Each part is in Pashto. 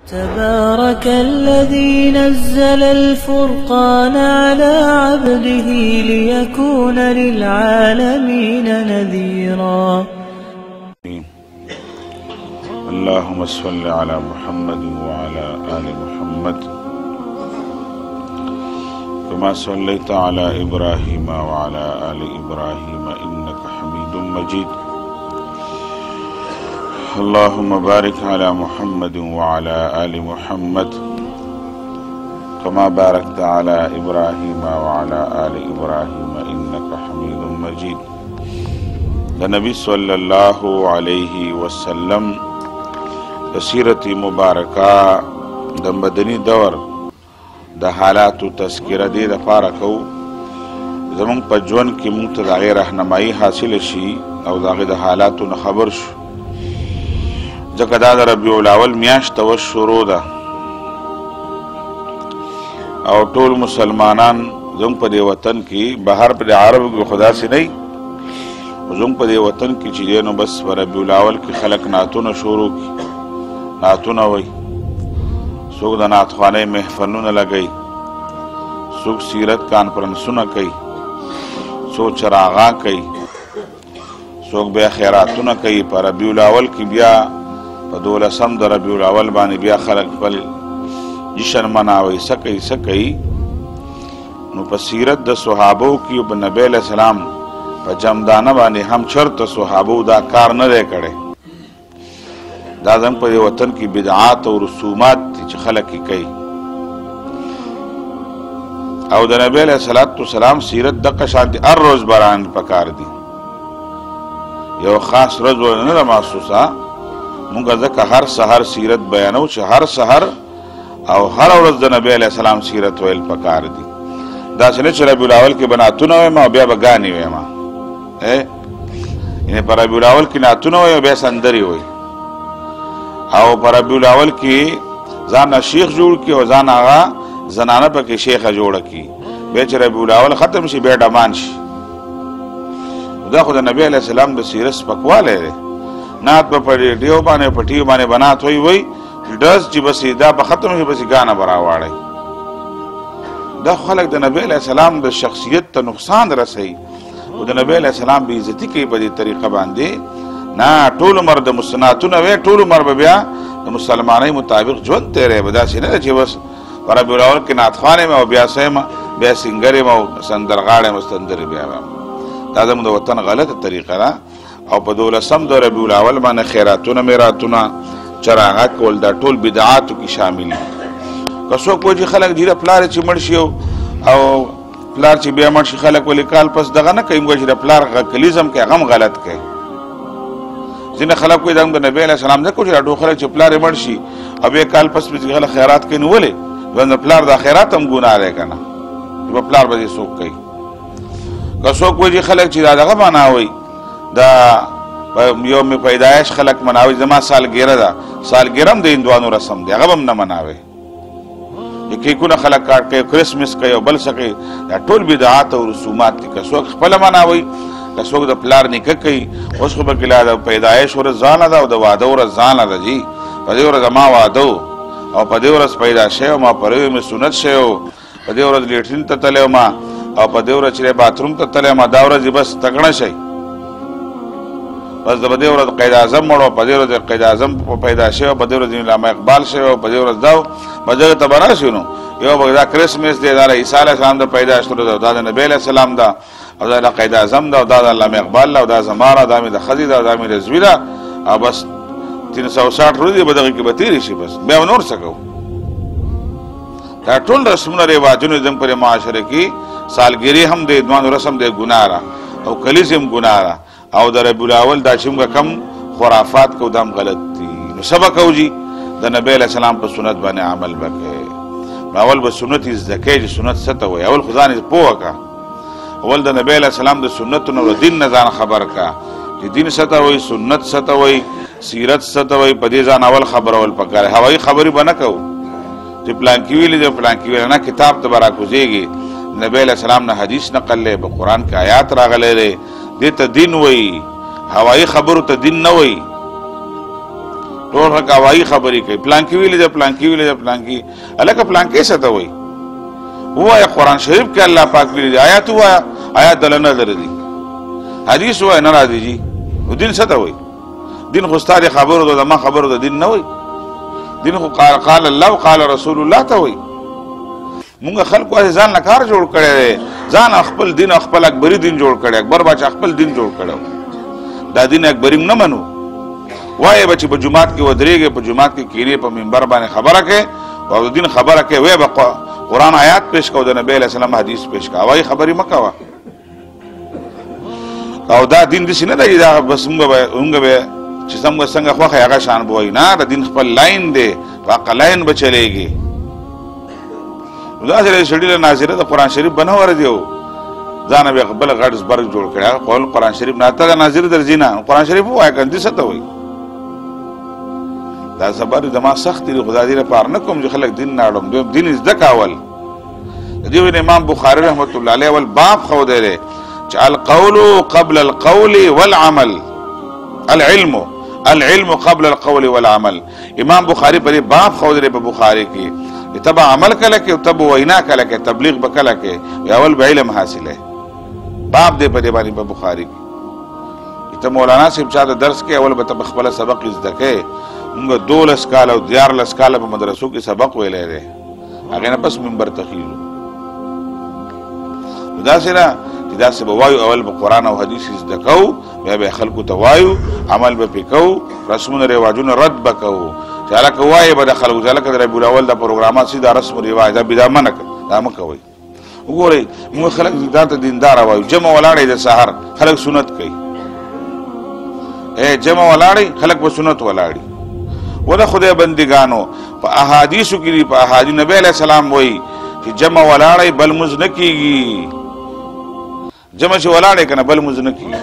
تبارك الذي نزل الفرقان على عبده ليكون للعالمين نذيرا. اللهم صل على محمد وعلى آل محمد كما صليت على إبراهيم وعلى آل إبراهيم إنك حميد مجيد. اللهم بارك على محمد وعلى آل محمد كما باركت على إبراهيم وعلى آل إبراهيم إنك حميد مجيد. النبي صلى الله عليه وسلم سیرت مبارکہ د مدنی دور د حالاتو تذکره دی د پاره کو زمون په ژوند کې موږ ته د غیر رهنمایي حاصل شي او د حالاتو نه خبر شو. ځکه دا د ربیع الاول میاشت و شروع ده او ټول مسلمانان زموږ په دې وطن کې بهر په عربو کې خدا سي نه زموږ په دې وطن کې چې دی نو بس په ربیع الاول کې خلق نعتونه شروع کی نعتونه وی څوک د نعتخوانۍ محفلونه لګوي څوک سیرت کانفرنسونه کوي څوک چراغا کوي څوک بیا خیراتونه کوي په ربیع الاول کې بیا په 12 د ربیع الاول باندې بیا خلک خپل جشن مناوي څه کوي نو په سیرت د صحابو کې په نبی علیہ السلام په جمدانه باندې هم چرته صحابو دا کار نه دی کړی. دا زموږ په وطن کې بدعات او رسومات دي چې خلک یې کوي او د نبی علیه الصلاة والسلام سیرت دغه شانتې هر روز بران پکار دي. یو خاص ورځ نه ده محسوسه مونږ ځکه هر سحر سیرت بیانو چې هر سحر او هر ورځ د نبی علیه السلام سیرت ویل پکار دي. داسې نه چې ربیع الاول کې به نعتونه وایم او بیا به ګانې وایم یعنې په ربیع الاول کې نعتونه وایي او بیا سندرې وایي او په ربیع الاول کې ځان شیخ جوړ کړي او ځان هغه زنانه پکې شیخه جوړه کړي بیا چې ربیع الاول ختم شي بیا ډمان شي. دا خو د نبی علیه السلام د سیرت سپکوالی دی. نعت به په ریډیو باندې په ټي وي باندې به نعت وایي ډز چې بس دا به ختم شي بس ګانه به راواړئ. دا خلک د نبی علیه السلام د شخصیت ته نقصان رسوي او د نبی علیه السلام بې عزتي کوي په دې طریقه باندې. نه ټول عمر د مستناتونه وی ټول عمر به بیا د مسلمانۍ مطابق ژوند تیری به داسې نه ده چې بس په ربیع الاول کې نعتخوان یم او بیا څه یم بیا سینګر یم او سندرغاړی یم او سندرې بیا وایم. دا زموږ د وطن غلطه طریقه ده او په 12 د ربیع الاول باندې خیراتونه میراتونه چراغا کول دا ټول بدعاتو کې شامل دي. که څوک وایي چې خلک ډېره پلار چې مړ شي او پلار چې بیا مړ شي خلک ولې کال پس دغه نه کوي موږ چې د پلار کلیزم کوي هغه هم غلط کوي. ځینې خلک وایي دا د نبی علیه السلام ځکه چې دا ټول خلک چې پلار یې مړ شي او بیا کال پس پسې خلک خیرات کوي نو ولې د پلار دا خیرات هم ګناه دی که نه چې په پلار به دې څوک کوي. که څوک وایي چې خلک چې دا دغه مناوي دا یوم پیدایش خلک مناوي زما سالګیره ده سالګیره هم د هندوانو رسم دی هغه به هم نه مناوي. کیکونه خلک کاټ کوي کرسمس کوي او بل څه کوي دا ټول بدعات او رسومات دي. که څوک خپله مناوي که څوک د پلار نیکه کوي اوس خو به ګیله د پیدایش ورځ ځانه ده او د واده ورځ ځانه ده جي په دې ورځ ما واده او په دې ورځ پیدا شوی ما پروي مې سنت شوی په دې ورځ لیټرین ته تللی ما او په دې ورځ چې باتروم ته تللی ما دا ورځ بس تکړه شئ بس د په دې ورځ قید اعظم مړ په دې ورځ قید اعظم پیدا شوی په دې ورځ علامه اقبال شوی په دې ورځ دا به دغه ته به راشي نو یو به دا کرسمس دی دا د عیسی علیه السلام د پیدایښت ورځ دا د نبی علیه السلام ده او دا د قید اعظم ده او دا د علامه اقبال ده او دا زما ده دا مې د ښځې ده او دا مې رضوي ده او بس 360 ورځې به دغه کې به تېرې شي بس بیا به نور څه کوو. دا ټول رسمونه رواجونه زموږ پر معاشره کې سالګري هم د ادوانو رسم دی ګناه ده او کلیز هم ګناه ده او د ربیع الاول دا چې موږ کم خرافات کو دا هم غلط دي. نو څه به کوو جي د نبی علیه السلام په سنت باندې عمل به کوې. اول به سنت یې زده کوې چې سنت څه ته وایي اول خو ځان یې پوهه کړه اول د نبی علیه السلام د سنتونو او دین نه ځان خبر کړه چې دین څه ته وایي سنت څه ته وایي سیرت څه ته وایي په دې ځان اول خبرول پکار هوایي خبرې به نه کوو چې پلانکي ویلي دی پلانکي ویلی نه کتاب ته به راکوزېږي نبی علیه السلام نه حدیث نقل دی په قرآن کې آیات راغلی دی دې ته دین وایي هوایي خبرو ته دین نه وایي. ټول خلک هوایي خبرې کوي پلانکي ویلې ده پلانکي ویلې ده پلانکي هلکه پلانکي څه ته وایي ووایه قرآن شریف کې الله پاک ویلي دي آیات ووایه آیات دله نه لري حدیث ووایه نه راځي جي دین څه ته وایي دین خو ستا د خبرو ده زما خبرو ده دین نه وایي دین خو قال الله قال رسول الله ته وایي مونږ خلکو ځان نه کار جوړ کړی دی ځان خپل دین خپل اکبري دین جوړ کړی اکبر باچا خپل دین جوړ کړی دا دین اکبري نه منو وایه به چې په جومات کې ودرېږې په جومات کې کینې په منبر باندې خبره کوې او د دین خبره کوې وایه به قرآن آیات پیش کوو د نبی علیه السلام حدیث پیش کوه هوایي خبرې مه کوه او دا دین داسې نه دی دا بس مونږ به چې څنګه خوښه هغه شان به وایي نه د دین خپل لاین دی په هغه لاین به چلېږي دا سره سړي له ناظره د قرآن شریف به نه ورځي او ځان به بل غټ زبرګ جوړ کړی هغه قول قرآن شریف نه ته د ناظره درځي نه قرآن شریف ووایه کنه څه ته وایي دا زبر زما سخت دي خدا دې لپاره نه کوم چې خلک دین نه اړم دوی دین زده کول دې ویني امام بخاری رحمت الله علیه ول باب خو دی چې القول قبل القول والعمل العلم قبل القول والعمل امام بخاری په باب خو دی په بخاری کې تبع عمل کله کې او تبع وینا کله کې تبلیغ وکړه کې یا اول علم حاصله باب دې په دې باندې په بخاری کې ته مولانا صاحب چا د درس کې اول به خپل سبق زده کې مونږ 12 کال او 14 کال په مدرسو کې سبق ویلې ده هغه نه پس منبر تخیلو دا سره چې دا سبا وایو اول په قرآن او حدیث زده کوو بیا به خلکو ته وایو عمل به پې کوو رسمونه رواجونه رد به کوو چې هلکه وایې به د خلکو چې هلکه د ربیع الاول دا پروګرامات سي دا رسم و رواج دا بدا منه دا مه کوئ وګورئ موږ خلک ځان ته دینداره وایو جمع ولاړئ د سهار خلک سنت کوي جمع ولاړئ خلک په سنت ولاړي و د خدای بندګانو په احادیثو کې دي په احادیث نبی علیه السلام وایي چې جمع ولاړئ بل مونځ نه کېږي جمع چې ولاړئ که نه بل مونځ نه کېږي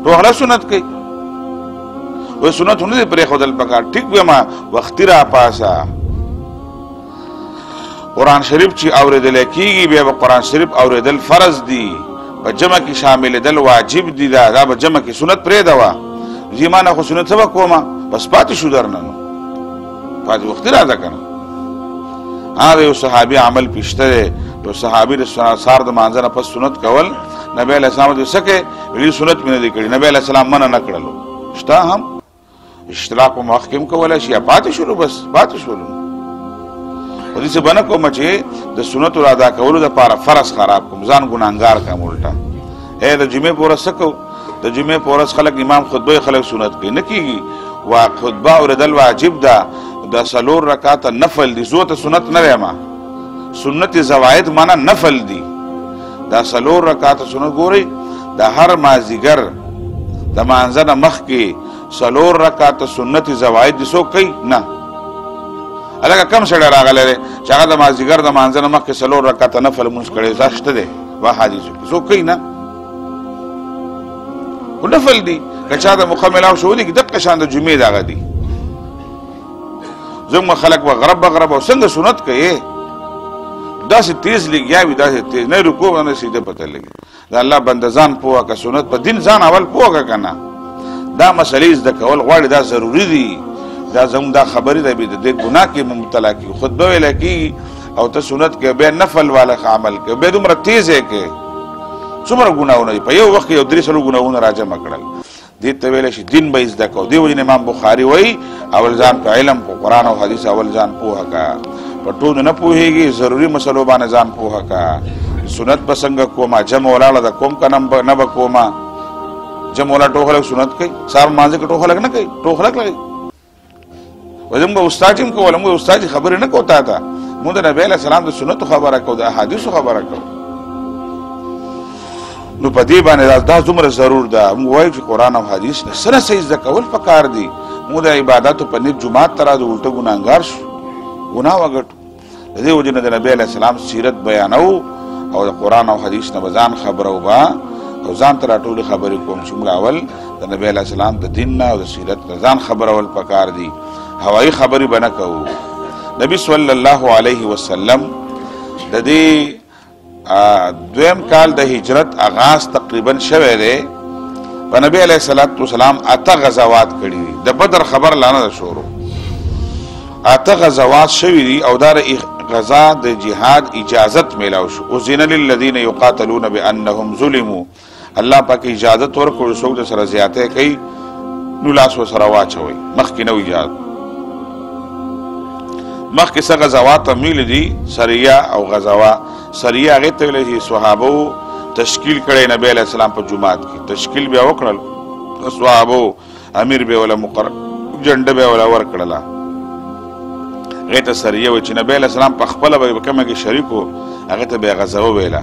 ټوله سنت کوي وایي سنت نه دی پرېښودل پکار ټیک ویمه وختي راپاسه قرآن شریف چې اورېدلی کېږي بیا به قرآن شریف اورېدل فرض دي په جمع کې شاملېدل واجب دي دا به جمع کې سنت پرېږده زی ما نه خو سنت څه به کومه بس پاتې شو درنه نو پاتې وختي راځه که نه هغه یو صحابي عمل پیشته دی یو صحابي د سهار د مانځه نه پس سنت کول نبی علیه السلام ته څه کوې ویلي سنت مې نه دی کړي نبی علیه السلام منع نه کړلو شته هم اشتراک په مخ کې هم کولی شي یا پاتې شولو بس پاتې شولو خو داسې به نه کومه چې د سنتو را ادا کولو دپاره فرض خراب کوم ځان ګناهګار کړم الټه د جمعې په ورځ څه کوو د جمعې په ورځ خلک امام خطبه خلک سنت کوي نه کېږي خطبه اورېدل واجب ده دا 4 رکعاته نفل دي زه ته سنت نه وایم سنت زواید معنا نفل دي دا 4 رکعاته سنت ګورئ د هر مازدیګر د مانځه نه مخکې 4 رکعاته سنت زواید دي څوک کوي نه هلکه کم سړی راغلی دی چې هغه د مازدیګر د مانځه نه مخکې 4 رکعاته نفل لمونځ کړی دا شته دی په حدیثو کې څوک کوي نه خو نفل دي که چا د موقع میلاو شو دي دقه شان د جمعې دغه دي زموږ خلک به غرب او څنګه سنت کوي داسې تیز لګیا وي داسې تیز نه رکوع نه سیده پته لګي د الله بنده ځان پوهه که سنت په دین ځان اول پوهه که نه دا مسلې زده کول غواړي دا ضروري دي دا زموږ دا خبرې ده د دې ګناه کې مبتلا کېږي خطبه ویلی کېږي او ته سنت کوې بیا نفل والا عمل کوې بیا دومره تیز یې کوې څومره ګناهونه دي په یو وخت کې یو 300 ګناهونه راجمع کړل دې ته ویلی شي دین به یې زده کوو دې وجې امام بخاري وایي اول ځان په علم په قرآن او حدیث اول ځان پوهه که په ټولو نه پوهېږي ضروري مسلو باندې ځان پوهه که سنت به څنګه کومه جمع ولاړه ده کوم که نه به کومه جمع ولاړ ټول خلک سنت کوي سهار مانځه کې ټول خلک نه کوي ټول خلک لګي وایي موږ استاد چې هم کوله موږ استاد خبرې نه کوو تا ته موږ د نبی علیه السلام د سنتو خبره کوو د احادیثو خبره کوو نو په دې باندې دا څومره ضرور ده موږ وایو چې قرآن او حدیث نه څه نه صحیح زده کول پکار دي موږ د عباداتو په نیت جومات ته راځو الټه ګناهګار شو ګناه وګټو د دې وجې نه د نبی علیه السلام سیرت بیانو او د قرآن او حدیث نه به ځان خبرو به او ځان ته راټولې خبرې کوم چې موږ اول د نبی علیه السلام د دین نه او د سیرت نه ځان خبرول پکار دي هوایي خبرې به نه کوو نبی صلی الله علیه وسلم د دې 2م کال د هجرت آغاز تقریبا شوی دی په نبی علیه الصلاة والسلام 8 غزوات کړي دي. د بدر خبر لا نه شروع، 8 غزوات شوي دي او دا غزا د جهاد اجازت میلاو شو. اذن للذین یقاتلون بانهم ظلموا، الله پاک اجازت ورکړو څوک د سره زیاته کوي نو لاس وسره واچوي. مخکې نو اجازت، مخکې څه غزوات میل دي، سریه او غزوه. سریه هغې ته ویلی چې صحابو تشکیل کړی نبی علیه السلام په جومات کې، تشکیل بیا وکړل صحابو، امیر به ولا مقرر جنډه به ولا ورکړله، هغې ته سریه وایي چې نبی علیه السلام په خپله به کومه کې شریک و، هغې ته بیا غزوه ویله.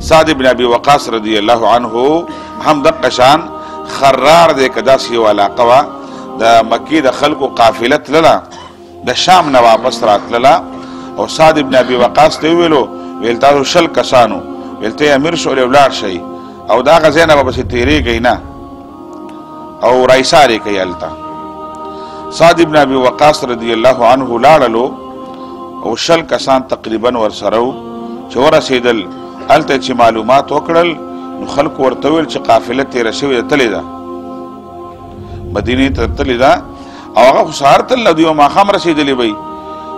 سعد بن ابي وقاص رضی الله عنه هم دقه شان خرار دی که داسې یو علاقه وه، د مکې د خلکو قافله تلله، د شام نه واپس راتلله، او سعد بن ابي وقاص ته ویلو ویل تاسو 20 کسانو، ویل ته امیر شولې ولاړ شئ او دا غزې نه به پسې تېرېږئ نه او رایسارې کوي هلته. سعد بن ابي وقاص رضی الله عنه لاړلو او 20 کسان تقریبا ورسره و. چې ورسېدل هلته چې معلومات وکړل نو خلکو ورته ویل چې قافله تېره شوې ده، تلې ده، مدینې ته تلې ده او هغه خو سهار تلله، دوی به ماښام رسېدلې وی.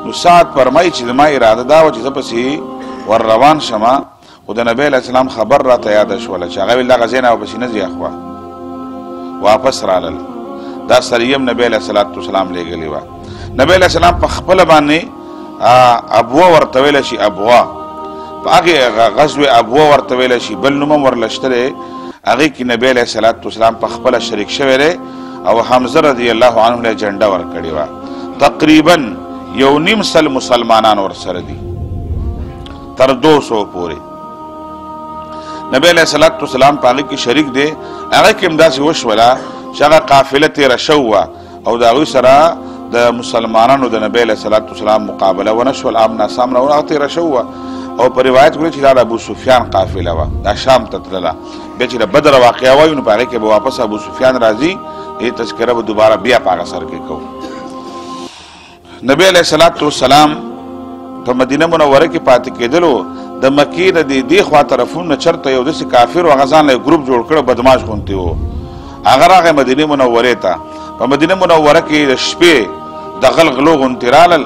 نو سعد فرمایي چې زما اراده دا وه چې زه پسې ور روان شمه، خو د نبی علیه السلام خبر راته یاده شوله چې هغه ویل دا غزې نه به پسې نه ځي اخوا. واپس رالل. دا سریه نبی علیه السلام لېږلې وه. نبی علیه السلام په خپله باندې ابوه ورته ویله شي، ابوه په هغې غزوې ابوه ورته ویله شي، بل نوم هم ورلشته هغې کې نبی علیه السلام په خپله شریک شوی دی او حمزه رضی الله عنه له جنډه ورکړې وه. تقریبا 1.5 مسلمانان ورسره دي تر 200 پورې. نبی علیه السلام په هغې کې شریک دی. هغه کې هم داسې وشوله چې هغه قافله تېره شوې وه او د هغوی سره د مسلمانانو د نبی علیه السلام مقابله ونه شول، امنا سامنا هغه تېره شوې وه. او په روایت کې چې دا د ابو سفیان قافله وه، دا شام ته تلله. بیا چې د بدر واقعه وایو نو په هغې کې به واپس ابو سفیان راځي، دې تذکره به دوباره بیا په هغه سر کې کوو. نبی علیه السلام په مدینه منوره کې پاتې کېدلو، د مکې نه دې خوا طرفونو نه چېرته یو داسې کافر و، هغه ځان له یو ګروپ جوړ کړی، بدماش غوندې و. هغه راغی مدینې منورې ته. په مدینه منوره کې د شپې د غلغلو غوندې رالل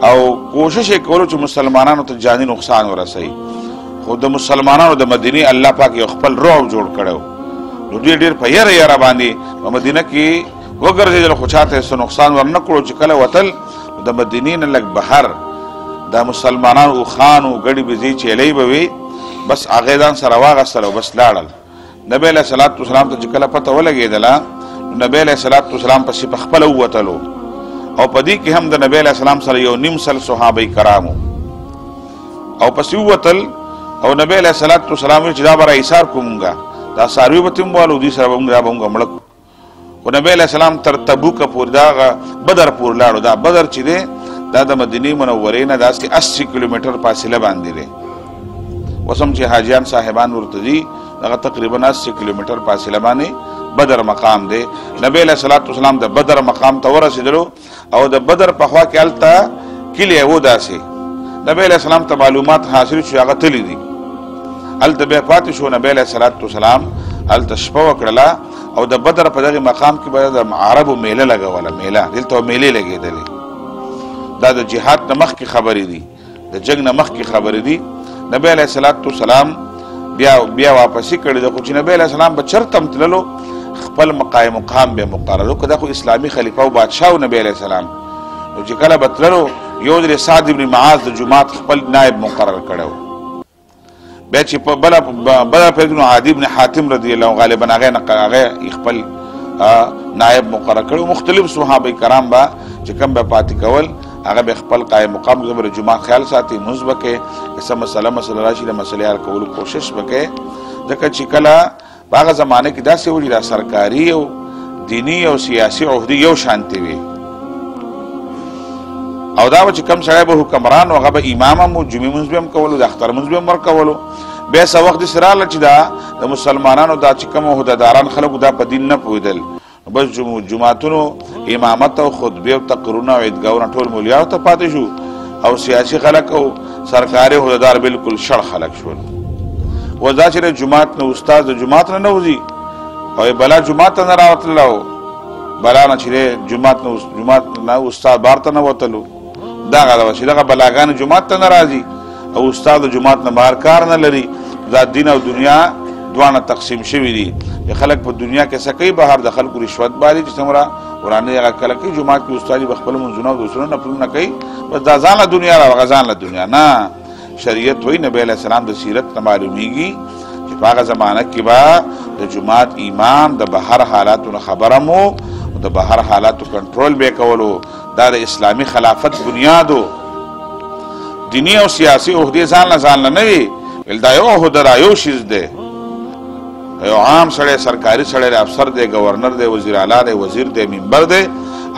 او کوشش یې کولو چې مسلمانانو ته جاني نقصان ورسوي. خو د مسلمانانو د مدینې الله پاک یو خپل رعب جوړ کړی و، نو دوی ډېر په یره باندې په مدینه کې وګرځېدل، خو چاته څه نقصان ورنه کړو. چې کله وتل د مدینې نه لږ بهر د مسلمانانو اوښانو ګډې بېزې چیلۍ به وې، بس هغې ځان سره واغستل او بس لاړل. نبی علیه السلام ته چې کله پته ولګېدله نو نبی علیه السلام پسې په خپله ووتلو او په دې کې هم د نبی علیه السلام سره 1.5 صحابه کرامو او پسې ووتل او نبی علیه السلام ویل چې دا به راایثار کړو مونږه، دا څاروي به تم والو، دوی سره به مونږ دا به مونږ مړه کړو. خو نبی علیه السلام تر تبوکه پورې دا بدر پورې لاړو. دا بدر چې دی دا د مدینې منورې نه داسې 80 کیلومتر فاصله باندې دی. اوس هم چې حاجیان صاحبان ورته ځي دغه تقریبا 80 کیلومتر فاصله باندې بدر مقام دی. نبی علیه السلام د بدر مقام ته ورسېدلو او د بدر په خوا کې هلته کلی و داسې. نبی علیه السلام ته معلومات حاصل شو، هغه تللی دي. هلته بیا پاتې شو. نبی علیه السلام هلته شپه وکړله او د بدر په دغې مقام کې به د عربو میله لګوله. میله دلته میلې لګېدلې. دا د جهاد نه مخکې خبرې دي، د جنګ نه مخکې خبرې دي. نبی علیه السلام بیا واپسې کړې ده. خو چې نبی علیه السلام به چېرته هم تللو خپل مقام به مقرر وکړو. دا خو اسلامي خلیفه او بادشاه و نبی علیه السلام. نو چې کله به تللو یو ځل سعد بن معاذ د جومات خپل نایب مقرر کړی و. بیا چې په بله پرېږدو عادي بن حاتم رضی الله غالبا هغه خپل نایب مقرر کړی و. مختلف صحابه کرام به چې کوم به پاتې کول هغه به خپل قایم مقام زموږ د جومات خیال ساتي، لمونځ به کوي، که څه مسله راشي د مسلې حل کولو کوشش به کوي. ځکه چې کله په هغه زمانه کې داسې و چې دا سرکاري او دیني او سیاسي عهدې یو شانتې وي او دا به چې کوم سړی به حکمران و هغه به امام هم و، جمعې لمونځ به هم کولو، د اختر لمونځ به هم ورکولو. بیا څه وخت داسې راغله چې دا د مسلمانانو دا چې کوم عهدهداران خلکو دا په دین نه پوهېدل، بس جماعتونو امامت او خطبې او تقریرونه او عیدګاهونه ټول مولیاو ته پاتې شو او سیاسي خلک او سرکاري عهدهدار بالکل شړ خلک شول. و دا چې د جومات نه استاد د جومات نه نه وځي او بلا جمعات ته نه راوتلو بلا نه چې جمعات نه استاد بار ته نه وتلو دغه دا چې دغه بلاګان جمعات ته نه راځي او استاد جمعات نه بهر کار نه لري دا دین او دنیا دوانه تقسیم شوي دي خلک په دنیا کې څه کوي بهر د خلکو رشوت بالي چې څومره ورانه هغه کله کې جمعات کې استاد به خپل منځونه او دوسرونه نفلونه کوي بس دا ځان له دنیا را غزان له دنیا نه شریعت وی نبی علیہ السلام د سیرت نه معلومیږي چې په هغه زمانه کې به د جمعات امام د بهر حالاتو خبره مو د بهر حالاتو کنټرول به کولو دا د اسلامی خلافت بنیادو دینی او سیاسی عہدے ځان نه وي دا یو عہده را یو شیز دی یو عام سړی سرکاري سړی افسر دی گورنر دی وزیر اعلی دی وزیر دی منبر دی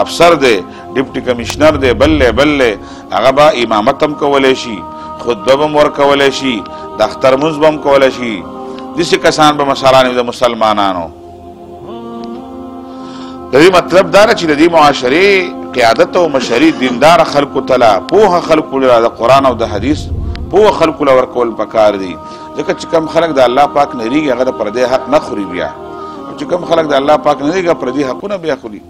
افسر دی ډیپټي کمشنر دی بل هغه به امامت هم کولی شي خطبه به هم ورکولی شي د اختر مونځ به هم کولی شي داسې کسان به مشران وي د مسلمانانو د دې مطلب دا نه چې د دې معاشرې قیادت او مشري دیندار خلکو ته پوهه خلکو له د قرآن او د حدیث پوهه خلکو له ورکول پکار دي ځکه چې کوم خلک د الله پاک نه ریږي هغه د پردی حق نه خوري بیا او چې کوم خلک د الله پاک نه ریږي پردی حقونه بیا خوري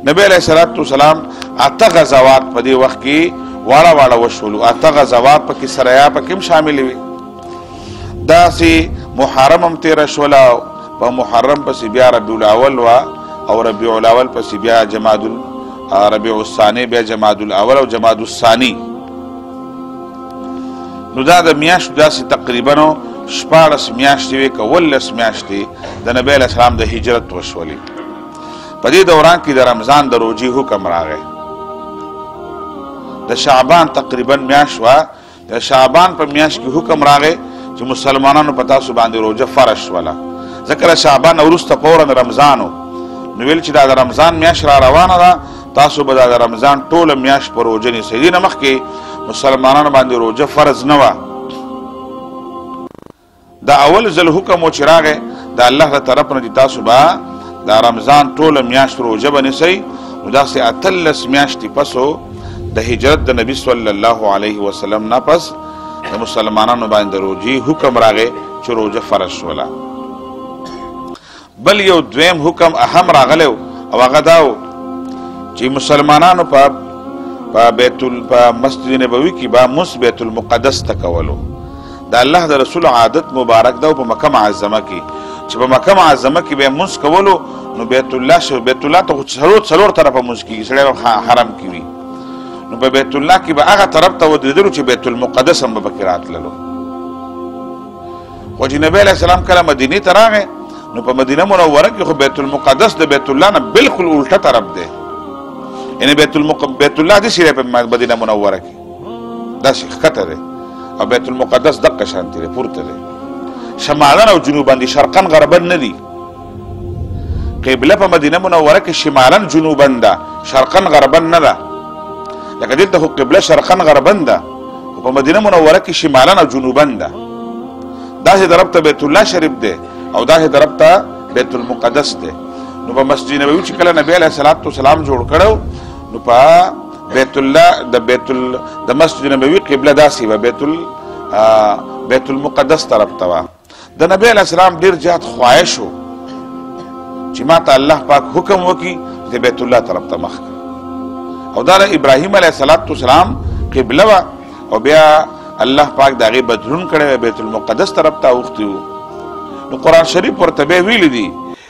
نبی علیہ الصلوۃ والسلام اته غزوات په دې وخت کې واړه وشولو اته غزوات پکې سرایا پکې شامل وي داسې محرم هم تیر شولا په محرم پسې بیا ربیع الاول وا او ربیع الاول پسې بیا جمادی ربیع الثانی بیا جمادی الاول او جمادی الثانی نو دا د میاشتو داسې تقریبا 14 میاشتې وې که 19 میاشتې د نبی علیه السلام د هجرت وشولې په دې دوران کې د رمضان د روجې حکم راغی د شعبان تقریبا میاشت وه د شعبان په میاشت کې حکم راغی چې مسلمانانو په تاسو باندې روجه فرض شوله ځکه د شعبان نه وروسته فورا رمضان و نو ویل چې دا د رمضان میاشت را روانه ده تاسو به د رمضان ټوله میاشت په روجه نیسئ دې نه مخکې مسلمانانو باندې روجه فرض نه وه دا اول ځل حکم و چې راغی د الله له طرف نه دي تاسو به دا رمضان ټوله میاشت روجه به نیسئ نو داسې 18 میاشتې پسو د هجرت د نبی صلی الله علیه وسلم نه پس د مسلمانانو باندې روجې حکم راغی چې روجه فرض شوله بل یو دویم حکم اهم راغلی او هغه دا و چې مسلمانانو په مسجد نبوي کې به مس بیت المقدس ته کولو د الله د رسول عادت مبارک ده په مکه معظمه کې چې په مکه معظمه کې به مس کولو نو بیت الله ته څلور طرفه مس کېږي سړی حرم کې وي نو په بیت الله کې به هغه طرف ته ودرېدلو چې بیت المقدس هم به پکې راتللو خو چې نبی علیه السلام کله مدینې ته راغی نو په مدینه منوره کې خو بیت المقدس د بیت الله نه بالکل الټه طرف دی یعنی بیت الله داسې دی په مدینه منوره کې داسې ښکته دی او بیت المقدس دقه شانتې دی پورته دی شمالا او جنوبا دي شرقا غربا نه دي قبله په مدینه منوره کې شمالا جنوبا ده شرقا غربا نه ده لکه دلته خو قبله شرقا غربا ده خو په مدینه منوره کې شمالا او جنوبا ده داسې طرف ته بیت الله شریف دی او داسې طرف ته بیت المقدس دی نو په مسجد نبوي چې کله نبی علیه السلام جوړ کړو نو په بیت الله د مسجد نبوي قبله داسې وه بیت المقدس طرف ته وه د نبی علیه السلام ډېر زیات خواهش و چې ما ته الله پاک حکم وکړي چې بیت الله طرف ته مخ کړه او دا د ابراهیم علیه السلام قبله وه او بیا الله پاک د هغې بدلون کړی بیت المقدس طرف ته اوښتي وو نو قرآن شریف ورته بیا ویلي دي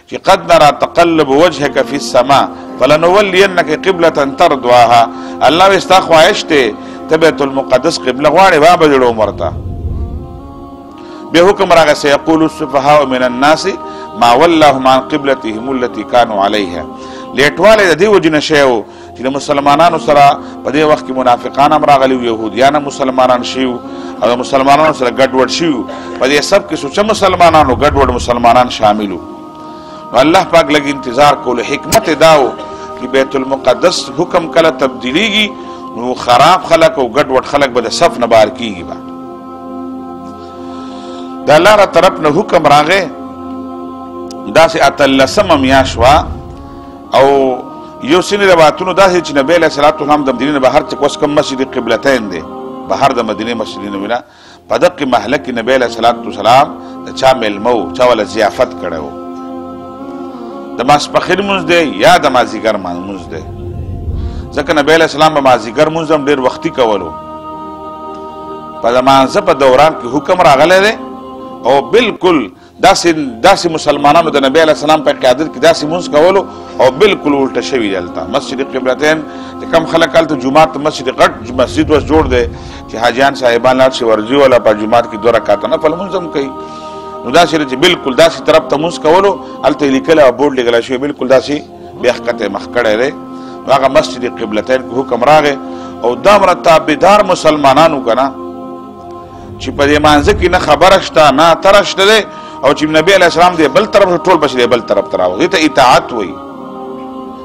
چې قد نرى تقلب وجهك في السماء فلنولينك قبلة ترضاها الله وی ستا خواهش دی ته بیت المقدس قبله غواړې با به جوړوم ورته بیا حکم راغی سيقول السفهاء من الناس ما ولاهم عن قبلتهم التي كانوا عليها لیټوالی د دې وجې نه شی و چې د مسلمانانو سره په دې وخت کې منافقان هم راغلي وو یهودیان هم مسلمانان شوي او د مسلمانانو سره ګډوډ شوي په دې سب کې سوچه مسلمانانو ګډوډ مسلمانان شامل وو نو الله پاک لږ انتظار کولو حکمت دا و چې بیت المقدس حکم کله تبدیلیږي نو خراب خلک او ګډوډ خلک به د صف نه بهر کېږي به د الله را طرف نه حکم راغی داسې 18 میاشت وه او یو سینې روایتونو داسې چې نبی علیه السلام د مدینې نه بهر چې اوس کوم مسجد قبلتین دی بهر د مدینې مسجد نبوي نه په دقې محله کې نبی علیه السلام د چا میلمه و چا وله ضیافت کړی و د ماسپښین مونځ دی یا د مازدیګر مونځ دی. ځکه نبی علیه السلام به مازدیګر مونځ هم ډېر وختي کولو. په لمانځه په دوران کې حکم راغلی دی او بالکل داسې مسلمانانو د نبی علیه السلام په قیادت کې داسې مونځ کولو او بالکل الټه شوي دی هلته. مسجد قبلتین چې کم خلک هلته جومات مسجد غټ مسجد اوس جوړ دی چې حاجیان صاحبان لاړ شي ورځي والا په جومات کې 2 رکعته نفل مونځ هم کوي. نو داسې چې بالکل داسې طرف ته مونځ کولو هلته یې لیکلی او بورډ لیکلی شوی بالکل داسې بیا ښکته مخ کړی دی. نو هغه مسجد قبلتین کې حکم راغی او دومره تابعدار مسلمانانو که نه چې په دې مانځه کې نه خبره شته نه اتره شته دی او چې نبی علیه السلام دی بل طرف ټول پسې دی بل طرف ته راوځي ته اطاعت وایي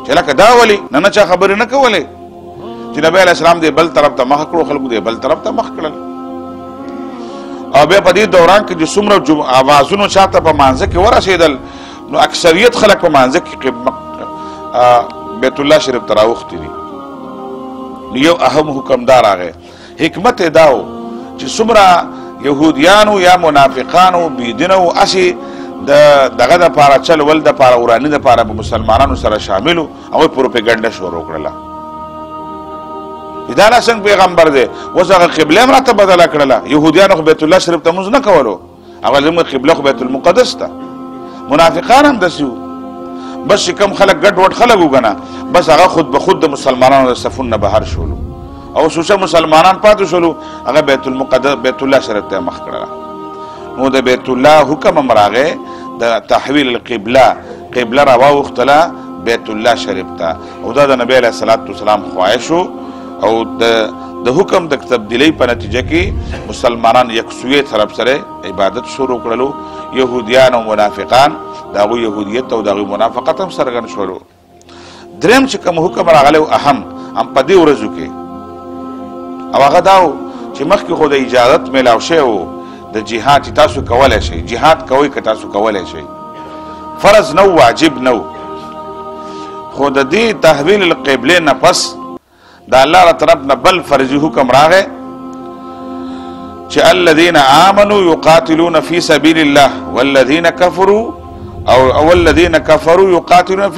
چې لکه دا ولې نه چا خبرې نه کولې چې نبی علیه السلام دی بل طرف ته مخ کړو خلکو دی بل طرف ته مخ کړل. او بیا په دې دوران کې چې څومره اوازونو چاته په مانځه کې ورسېدل نو اکثریت خلک په مانځه کې بیت الله شریف ته راوختي دي. یو اهم حکم دا راغی حکمت یې دا و چې څومره یهودیانو یا منافقانو بېدینه و هسې دغه دپاره چل ول دپاره وراني دپاره به مسلمانانو سره شامل و هغوی پروپیګنډه شروع کړله. دا لا څنګه پیغمبر دی اوس هغه قبله هم راته بدله کړله. یهودیانو خو بیت الله شریف ته مونځ نه کولو هغه زموږ قبله خو بیت المقدس ته. منافقان هم داسې وو بس چې کوم خلک ګډ وډ خلک و که نه بس هغه خود به خود د مسلمانانو د صفون نه بهر شولو او سوچه مسلمانان پاتې شولو هغه بیت المقدس بیت الله شریف ته مخ کړله. نو د بیت الله حکم هم راغی د تحویل القبله قبله راواوښتله بیت الله شریف ته او دا د نبی علیه السلام خواهش و او د حکم د تبدیلی په نتیجه کې مسلمانان یکسویه طرف سره عبادت شروع کړلو. یهودیان او منافقان د هغوی یهودیت او د هغوی منافقت هم څرګند شولو. دریم چې کوم حکم راغلی اهم هم په دې ورځو کې او هغه دا و چې مخکې خو د اجازت میلاو شوی و د جهاد چې تاسو کولی شئ جهاد کوئ که تاسو کولی شئ فرض نه واجب نه خو د دې تحویل القبلې نه پس د الله له طرف نه بل فرضي حکم راغی چې الذين آمنوا يقاتلون في سبيل الله والذين كفروا او الذين كفروا يقاتلون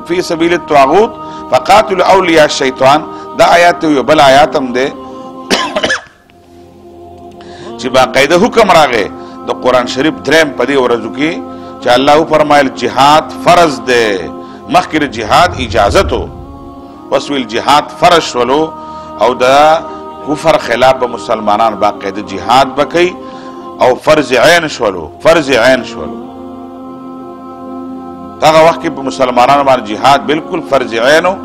في سبيل الطاغوت فقاتلوا اولياء الشيطان. دا آیات یو بل آیات هم دی چې باقاعده حکم راغی د قرآن شریف دریم په دې ورځو کې چې الله وفرمایل جهاد فرض دی. مخکې د جهاد اجازت و اوس ویل جهاد فرض شولو او د کفر خلاف به مسلمانان باقاعده جهاد به کوي او فرض عین شولو هغه وخت کې په مسلمانانو باندې جهاد بالکل فرض عین و.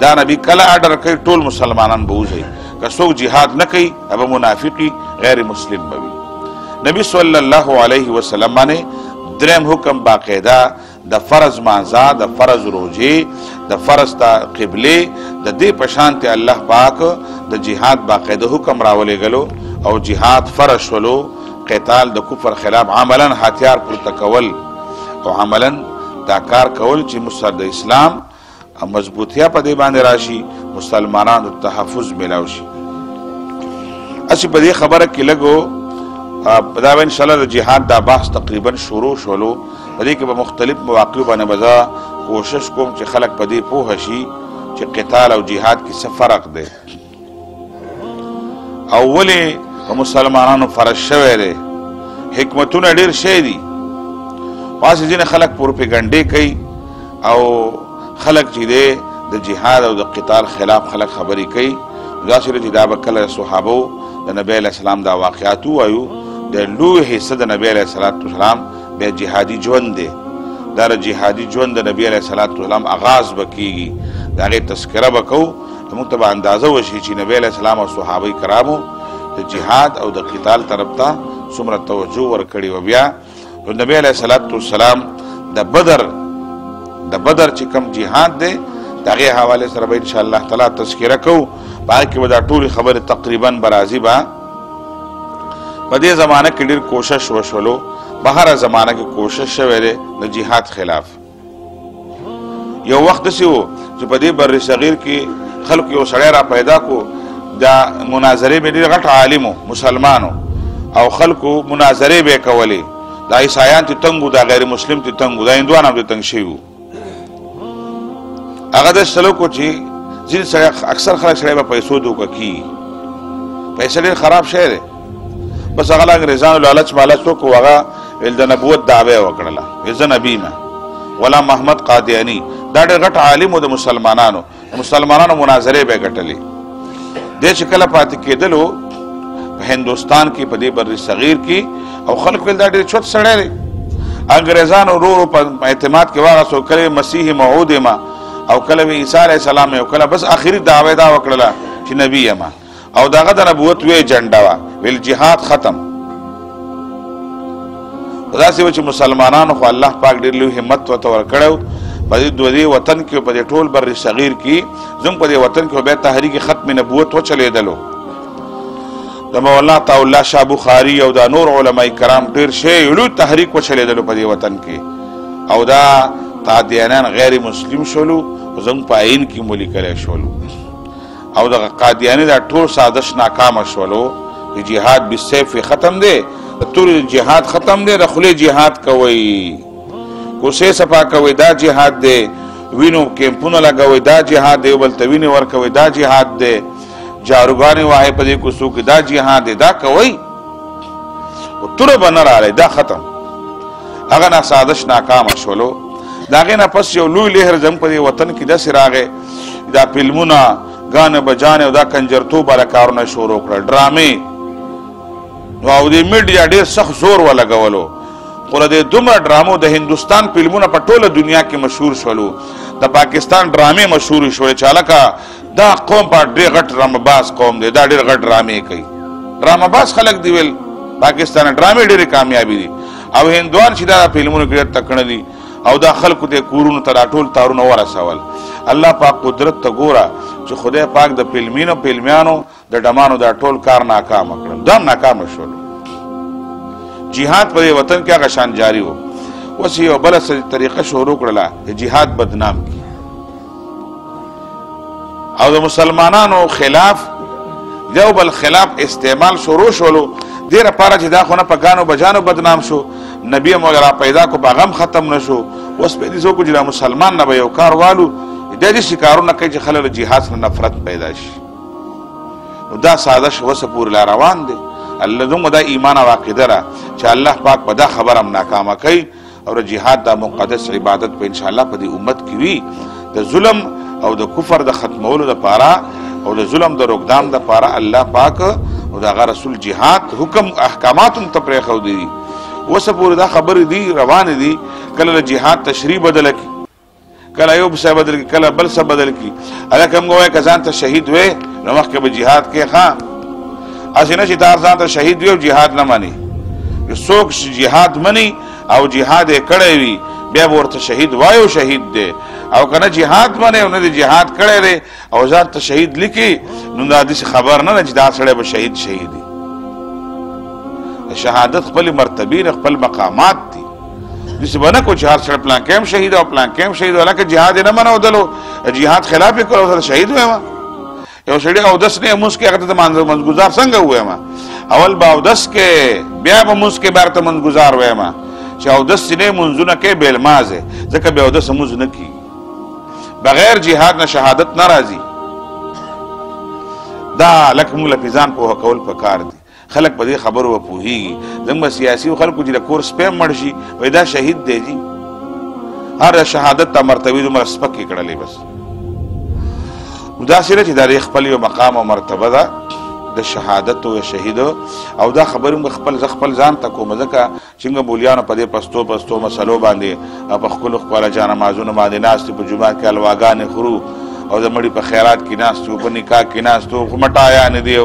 دا نبی کله آرډر کوي ټول مسلمانان به وځي که څوک جهاد نه کوي هغه منافقي غیر مسلم به وي. نبی صلی الله علیه وسلم باندې دریم حکم باقاعده د فرض مانځه د فرض روژې د فرض قبلې د دې په شانتې الله پاک د جهاد باقاعده حکم راولېږلو او جهاد فرض شولو. قتال د کفر خلاف عملا هتیار پورته کول او عملا دا کار کول چې د اسلام مضبوطیا په دې باندې راشي مسلمانانو تحفظ میلاو شي. اسی په دې خبره کې لګو دا به انشاءالله د جهاد دا بحث تقریبا شروع شولو. په دې کې به مختلف مواقع باندې به کوشش کوم چې خلک په دې پوه شي چې قتال او جهاد کې څه فرق دی او ولې په مسلمانانو فرض شوی دی. حکمتونه ډېر شی دي. پاسې ځینې خلک پروپیګنډې کوي او خلک چې دی د جهاد او د قتال خلاف خلک خبرې کوي. داسې چې دا به کله صحابو د نبی علیه السلام دا واقعات ووایو د لوی حصه د نبی علیه السلام بیا جهادي ژوند دی. دا د جهادي ژوند د نبی علیه السلام آغاز به کېږي د هغې تذکره به کوو موږ ته به اندازه وشي چې نبی علیه السلام او صحابه کرامو د جهاد او د قتال طرف ته څومره توجه ورکړې وه. بیا نبی علیه السلام د بدر چې کوم جهاد دی د هغې حوالې سره به انشاءالله تعالی تذکره کوو. په هغې کې به دا ټولې خبرې تقریبا به راځي. به په دې زمانه کې ډېر کوشش وشولو په هره زمانه کې کوشش شوی دی د جهاد خلاف. یو وخت داسې و چې په دې بر صغیر کې خلکو یو سړی را پیدا کو دا مناظرې به ډېر غټ عالم و مسلمانو او خلکو مناظرې به یې کولې. دا عیسایان تې تنګ و دا غیر مسلم تې تنګ و دا هندوان هم تې تنګ شوي وو هغه د سلو کو چې ځین سره اکثر خلک سره په پیسو دوکه کی پیسې ډېر خراب شی دی بس هغه انګریزانو لالچ مالچ وکړو هغه د نبوت دعوی وکړله زه نبی ما غلام محمد قادیانی دا ډېر غټ عالم و د مسلمانانو مناظرې به ګټلې دی چې کله پاتې کېدلو په هندوستان کې په دې بر صغیر کې او خلک ویل دا ډېر چوت سړی دی انګریزانو ورو ورو په اعتماد کې واغستو کله مسیح موعود یم او کله عیسی علیه السلام او کله بس آخري دعوی دا وکړله چې نبی یم او دغه د نبوت وی جنډه وه ویل جهاد ختم داسې و چې مسلمانانو خو الله پاک ډېر لوی همت ورته ورکړی و په دې وطن کې په دې ټول بر صغیر کې زموږ په دې وطن کې بیا تحریک ختم نبوت وچلېدلو د مولانا عطا الله شاه بخاري او دا نور علماء کرام ډېر شی لوی تحریک وچلېدلو په دې وطن کې او دا قادیانان غیر مسلم شولو زموږ په عین کې مو لیکلی شولو او دغه قادیاني دا ټول سازش ناکامه شولو چې جهاد بالسیف ختم دی د تورې جهاد ختم دی د خولې جهاد کوئ کوسې صفا کوئ دا جهاد دی وینو کیمپونه لګوئ دا جهاد دی بل ته وینې ورکوئ دا جهاد دی جاروګانې وهئ په دې کوڅو کې دا جهاد دی دا کوئ توره به نه راغلی دا ختم هغه نه سازش ناکامه شولو د هغې نه پس یو لوی لهر زموږ په دې وطن کې داسې راغی دا فلمونه ګانې بجانې او دا کنجرتوب والا کارونه شروع کړل ډرامې او د میډیا ډېر سخت زور ولګولو خو د دومره ډرامو د هندوستان فلمونه په ټوله دنیا کې مشهور شولو د پاکستان ډرامې مشهورې شولې چې هلکه دا قوم په ډېر غټ ډرامهباز قوم دی دا ډېر غټ ډرامې کوي ډرامهباز خلک دی ویل پاکستان ډرامې ډېرې کامیابي دي او هندوان چې دا فلمونو کې ډېر تکړه دي او دا خلکو ته کورونو ته دا ټول تارونه ورسول الله پاک قدرت ته ګوره چې خدای پاک د فلمیانو د ډمانو دا ټول کار ناکامه کړل دا ناکامه شول جهاد په وطن کې هغه شان جاری و اوس یو بله طریقه شروع کړله چې جهاد بدنام کړي او د مسلمانانو خلاف یو بل خلاف استعمال شروع شولو دې لپاره چې دا خو نه په ګانو بجانو بدنام شو نبی مولا پیدا کو په غم ختم نشو اوس په دې څوک چې مسلمان نه به یو کار والو د دې کارونه کوي چې خلک جهاد نه نفرت پیدا شي دا سازش وسه پورې لا روان دی الله زموږ دا ایمان او عقیده را چې الله پاک په دا خبره هم ناکامه کوي او د جهاد دا مقدس عبادت په انشاءالله په دې امت کې وي د ظلم او د کفر د ختمولو دپاره او د ظلم د روکدام دپاره الله پاک او د هغه رسول جهاد حکم احکامات هم ته پرېښودي دي اوسه پورې دا خبرې دي روانې دي کله د جهاد تشریح بدله کړي کله یو څه بدل کړي کله بل څه بدل کړي هلکه موږ وایو که ځان ته شهید وې نو مخکې به جهاد کې ښه هسې نه چې دا ځان ته شهید وي او جهاد نه مني څوک جهاد مني او جهاد یې کړی وي بیا به ورته شهید وایو شهید دی او که نه جهاد مني او نه دی جهاد کړی دی او ځان ته شهید لیکي نو دا داسې خبر نه ده چې دا سړی به شهید وي شهادت خپل مرتبې خپل مقامات دي داسې به نه کو چې هر سړی پلانکی هم شهید او پلانکی هم شهید هلکه جهاد یې نه منودلو جهاد خلاف یې کړو سره شهید وایم یو سړي اودس نه مونځ کې هغه ته منځګزار څنګه ووایم اول به اودس کې بیا به مونځ کې بیا ته منځګزار وایم چې اودس چې نه مونځونه کوي بې لمازې ځکه بې اودسه مونځ نه کېږي بغیر جهاد نه شهادت نه راځي دا لکه موږ له ځان پوهه کول پکار دي خلک په دې خبرو به پوهېږي زموږ به سیاسي خلکو چې د کور سپی مړ شي وایي دا شهید دی جي هر شهادت ته مرتبې دومره سپکې کړلې بس داسې نه چې دا د خپل یو مقام او مرتبه ده د شهادت او شهید او دا خبرې موږ خپل ځان ته کوم ځکه چې موږ بولیانو په دې پستو مسلو باندې په خپلو خپله جانمازونو باندې ناست په جومات کې حلواګانې خورو او د مړي په خیرات کې ناست وو په نکاح کې ناست وو خو مټایانې دی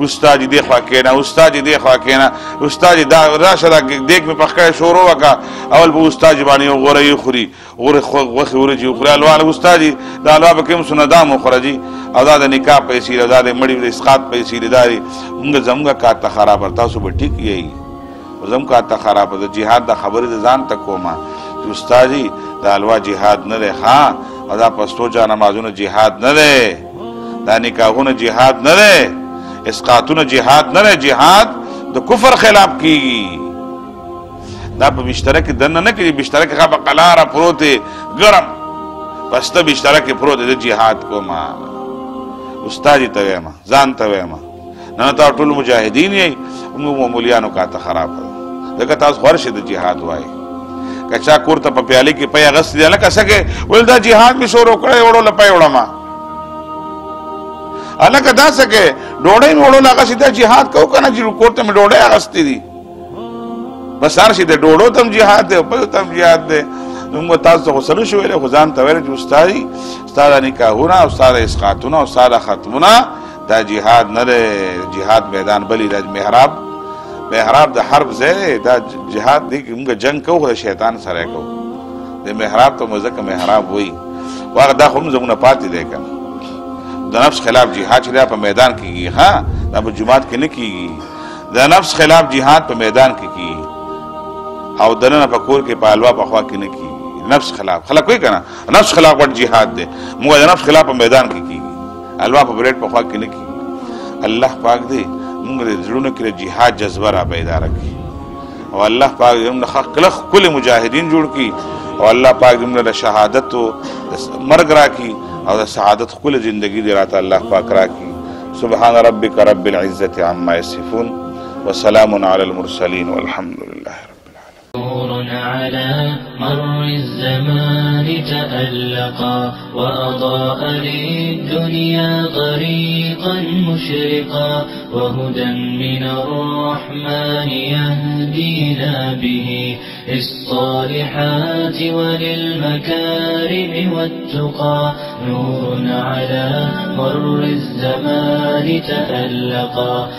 استاد دې خوا کېنه استاد دې خوا کېنه استاد دا راشه دا دیګ مې پخ کړی شروع وکړه اول به استاد باندې یو غوره خوري غوښې ورجې وخوري حلوا استاد دا حلوا به کوم سونه دام وخوره جي او دا د نکاح پیسې او دا د مړي د اسقاط پیسې دا زموږ کار ته خراب تاسو به ټیک یې زموږ کار ته خراب د جهاد د خبرې د ځان ته کومه چې استاد دا حلوا جهاد نه دی ښه او دا پستو جانمازونه جهاد نه دی دا نکاحونه جهاد نه دی اسقاطونه جهاد نه دی جهاد د کفر خلاف کیږي دا په بستره کې دننه نه کېږي بستره کې هغه په قلاره پروت دی ګرم پسته بشتره کې پروت د جهاد کوما استاد ته وایم ځان ته وایم نه تا ټول مجاهدین یې موږ مولیانو کا ته خراب دغه تاسو ورشه د جهاد وای کچا کوړه په پیالي کې پي اغست دی لکه څنګه ول دا جهاد می شروع کړی وړو لپای وړما الکه دا څنګه ډوړې وړو لغه سیده جهاد کو کنه چې کوړه می ډوړې اغست دي بس هر شي د ډوړو تم جهاد دی په تم جهاد دی موږ تاسو خو سره شوې له خدان ته ویل چې استاد نکاحونه او استاد اسقاطونه او استاد ختمونه دا جهاد نه جهاد میدان بلی د محراب د حرب ځای دا جهاد دی موږ جنگ کوو شیطان سره کوو د محراب ته مزه محراب وای واغه دا خو موږ نه پاتې دی کنه د نفس خلاف جهاد چې په میدان کې ها دا په جمعات کې نه کیږي د نفس خلاف جهاد په میدان کې کیږي او دنه په کور کې په الوا په خوا کې نه کیږي نفس خلاف خلک کوي کنه نفس خلاف ور جهاد دی موږ د نفس خلاف په میدان کې کیږي الوا په بریټ په خوا کې نه کیږي الله پاک دی موږ د زړونو کې جهاد جذبه را پیدا کړي او الله پاک موږ خلق کل مجاهدین جوړ کړي او الله پاک موږ له شهادت او مرګ را کړي او د سعادت کل ژوندۍ دی راته الله پاک را کړي سبحان ربک رب العزة عما يصفون وسلام على المرسلين والحمد لله نور على مر الزمان تألقا وأضاء للدنيا طريقا مشرقا وهدى من الرحمن يهدينا به للصالحات وللمكارم والتقى نور على مر الزمان تألقا